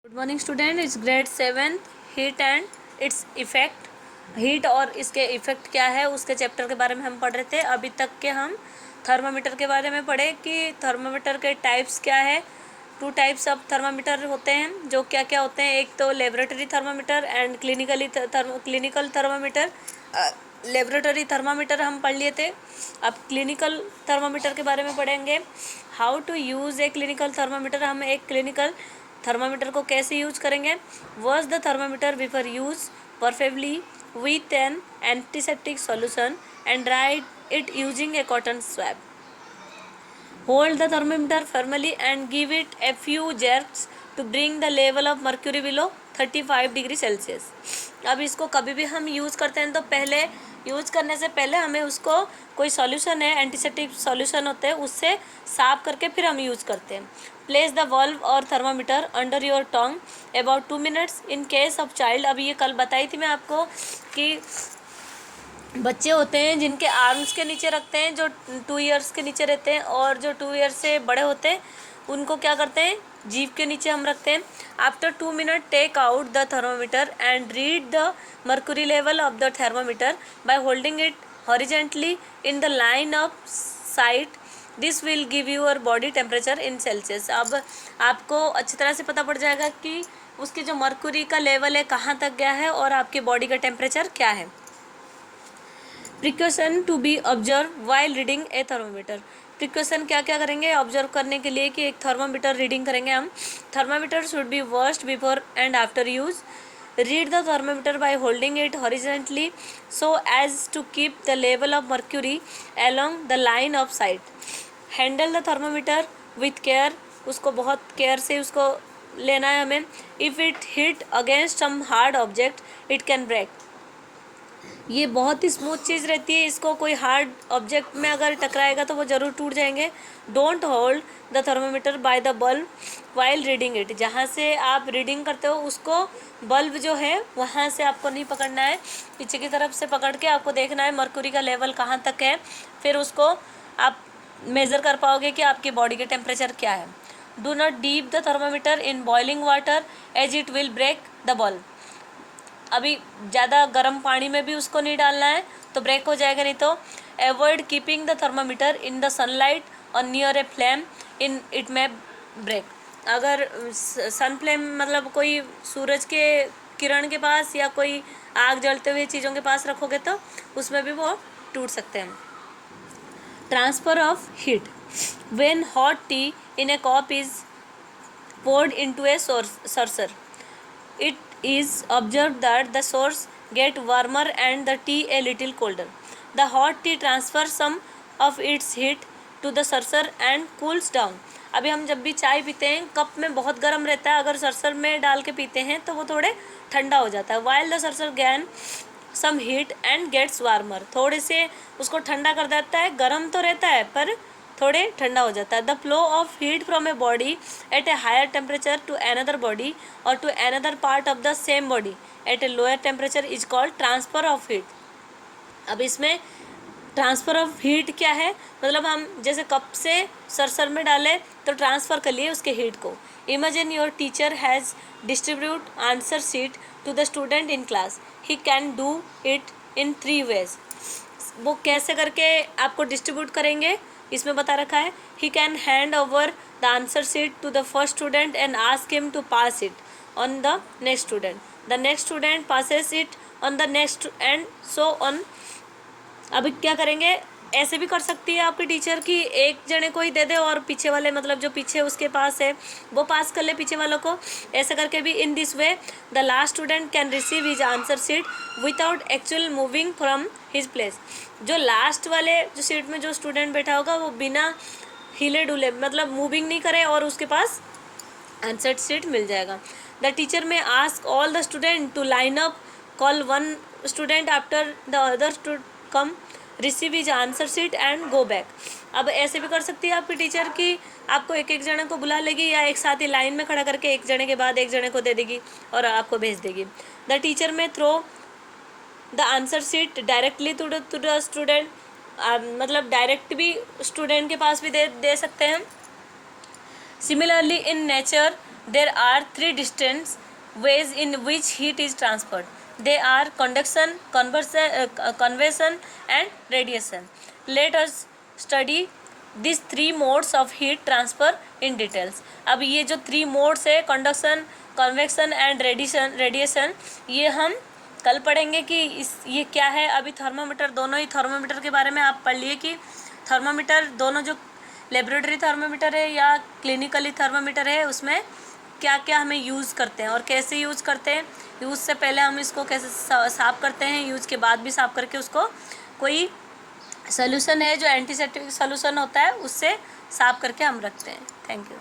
Good morning student, it's grade 7 heat and it's effect. Heat और इसके effect क्या है उसके चैप्टर के बारे में हम पढ़ रहे थे। अभी तक के हम थर्मामीटर के बारे में पढ़े कि थर्मामीटर के टाइप्स क्या है। 2 टाइप्स ऑफ थर्मामीटर होते हैं जो क्या क्या होते हैं। एक तो laboratory thermometer and clinical thermometer. Laboratory thermometer हम पढ़ लिए थे। अब क्लिनिकल थर्मामीटर के बारे में पढ़ेंगे। How to use a clinical thermometer. हम एक क्लिनिकल थर्मामीटर को कैसे यूज़ करेंगे। Wash the thermometer before use perfectly with an antiseptic solution and dry it using a cotton swab. Hold the thermometer firmly and give it a few jerks to bring the level of mercury below 35 degree Celsius. अब इसको कभी भी हम use करते हैं तो पहले use करने से पहले हमें उसको कोई सॉल्यूशन है, एंटीसेप्टिक सॉल्यूशन होते हैं, उससे साफ करके फिर हम यूज़ करते हैं। प्लेस द वॉल्व और thermometer under your tongue about 2 minutes in case of child. अब ये कल बताई थी मैं आपको कि बच्चे होते हैं जिनके आर्म्स के नीचे रखते हैं, जो 2 इयर्स के नीचे रहते हैं, और जो 2 इयर्स से बड़े होते हैं उनको क्या करते हैं, जीभ के नीचे हम रखते हैं। After 2 minute take out the thermometer and read the mercury level of the thermometer by holding it horizontally in the line of sight. This will give your body temperature in Celsius. अब आपको अच्छी तरह से पता पड़ जाएगा कि उसकी जो मर्क्यूरी का लेवल है कहाँ तक गया है और आपकी बॉडी का टेम्परेचर क्या है। Precaution to be observe while reading a thermometer. Precaution क्या क्या करेंगे ऑब्जर्व करने के लिए कि एक थर्मामीटर रीडिंग करेंगे हम। Thermometer should be washed before and after use. Read the thermometer by holding it horizontally so as to keep the level of mercury along the line of sight. Handle the thermometer with care. उसको बहुत care से उसको लेना है हमें। If it hit against some hard object it can break. ये बहुत ही smooth चीज़ रहती है, इसको कोई हार्ड ऑब्जेक्ट में अगर टकराएगा तो वो ज़रूर टूट जाएंगे। Don't hold the thermometer by the bulb while reading it. जहाँ से आप रीडिंग करते हो उसको बल्ब जो है वहाँ से आपको नहीं पकड़ना है, पीछे की तरफ से पकड़ के आपको देखना है मर्क्यूरी का लेवल कहाँ तक है, फिर उसको आप मेज़र कर पाओगे कि आपकी बॉडी के टेम्परेचर क्या है। Do not dip the thermometer in boiling water as it will break the bulb. अभी ज़्यादा गर्म पानी में भी उसको नहीं डालना है तो ब्रेक हो जाएगा, नहीं तो। Avoid keeping the thermometer in the sunlight और near a flame in it में ब्रेक। अगर सन फ्लेम मतलब कोई सूरज के किरण के पास या कोई आग जलते हुए चीज़ों के पास रखोगे तो उसमें भी वो टूट सकते हैं। Transfer of heat. When hot T in A cup is poured into a saucer, it is observed that the source get warmer and the tea a little colder. The hot tea transfers some of its heat to the saucer and cools down. अभी हम जब भी चाय पीते हैं cup में बहुत गर्म रहता है, अगर सर्सर में डाल के पीते हैं तो वो थोड़े ठंडा हो जाता है। while the saucer gain some heat and gets warmer, थोड़े से उसको ठंडा कर देता है, गर्म तो रहता है पर थोड़े ठंडा हो जाता है। The flow of heat from a body at a higher temperature to another body or to another part of the same body at a lower temperature is called transfer of heat. अब इसमें transfer of heat क्या है, मतलब हम जैसे cup से सरसर में डालें तो ट्रांसफ़र कर लिए उसके हीट को। Imagine your teacher has distribute answer sheet to the student in class. He can do it in 3 ways. वो कैसे करके आपको डिस्ट्रीब्यूट करेंगे इसमें बता रखा है। He can hand over the answer sheet to the first student and ask him to pass it on the next student. The next student passes it on the next and so on. अब क्या करेंगे, ऐसे भी कर सकती है आपकी teacher कि एक जने को ही दे दे और पीछे वाले मतलब जो पीछे उसके पास है वो पास कर ले पीछे वालों को। ऐसा करके भी in this way the last student can receive his answer sheet without actual moving from his place. जो लास्ट वाले जो सीट में जो स्टूडेंट बैठा होगा वो बिना हिले डुले मतलब मूविंग नहीं करे और उसके पास आंसर शीट मिल जाएगा। The teacher may ask all the student to line up, call one student after the other to come, receive his answer sheet and go back. अब ऐसे भी कर सकती है आपकी टीचर कि आपको एक एक जने को बुला लेगी या एक साथ ही लाइन में खड़ा करके एक जने के बाद एक जने को दे देगी और आपको भेज देगी। The teacher may throw the answer sheet directly to the student, मतलब डायरेक्ट भी स्टूडेंट के पास भी दे सकते हैं। Similarly in nature there are three distant ways in which heat is transferred. They are conduction, convection and radiation. Let us study these three modes of heat transfer in details. अब ये जो three modes है, conduction, convection and radiation, ये हम कल पढ़ेंगे कि ये क्या है. अभी थर्मोमीटर, दोनों ही थर्मोमीटर के बारे में आप पढ़ लिए कि थर्मोमीटर दोनों जो लेबोरेटरी थर्मोमीटर है या क्लिनिकली थर्मोमीटर है उसमें क्या क्या हमें यूज़ करते हैं और कैसे यूज़ करते हैं. यूज़ से पहले हम इसको कैसे साफ़ करते हैं, यूज़ के बाद भी साफ़ करके उसको कोई सोल्यूशन है जो एंटीसेप्टिक सोल्यूशन होता है उससे साफ़ करके हम रखते हैं. Thank you.